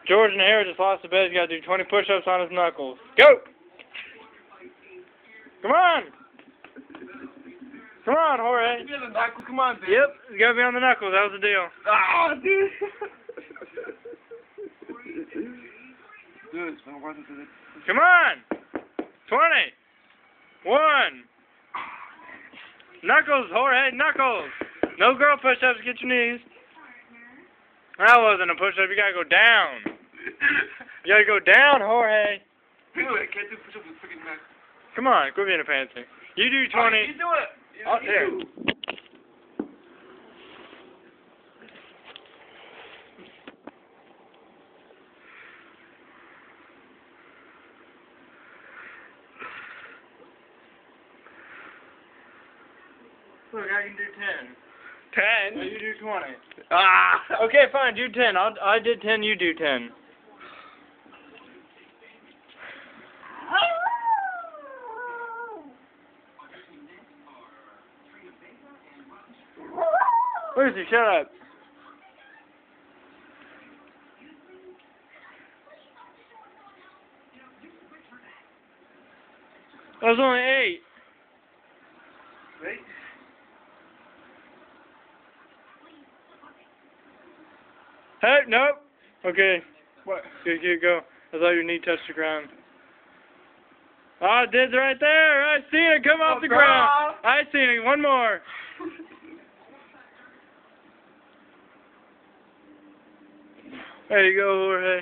George and Harry just lost the bet. He's got to do 20 push-ups on his knuckles. Go! Come on! Come on, Jorge. Come on, dude. Yep, it's got to be on the knuckles. That was the deal. Ah, dude. Dude, Come on! 20. 1. Knuckles, Jorge, knuckles. No girl push-ups. Get your knees. That wasn't a push-up. You got to go down. You got to go down, Jorge. Dude, I can't do push-ups with freaking knuckles. Come on, quit being a fancy. You do 20. Right, you do it. Oh, there. Look, I can do 10. 10. No, you do 20. Ah. Okay, fine, do 10. I did 10, you do 10. Lucy, shut up. That was only 8. Wait. Hey, nope. Okay. What? Good, go. I thought your knee touched the ground. Oh, it did right there. I seen it come off the ground. I seen it. One more. There you go, Jorge.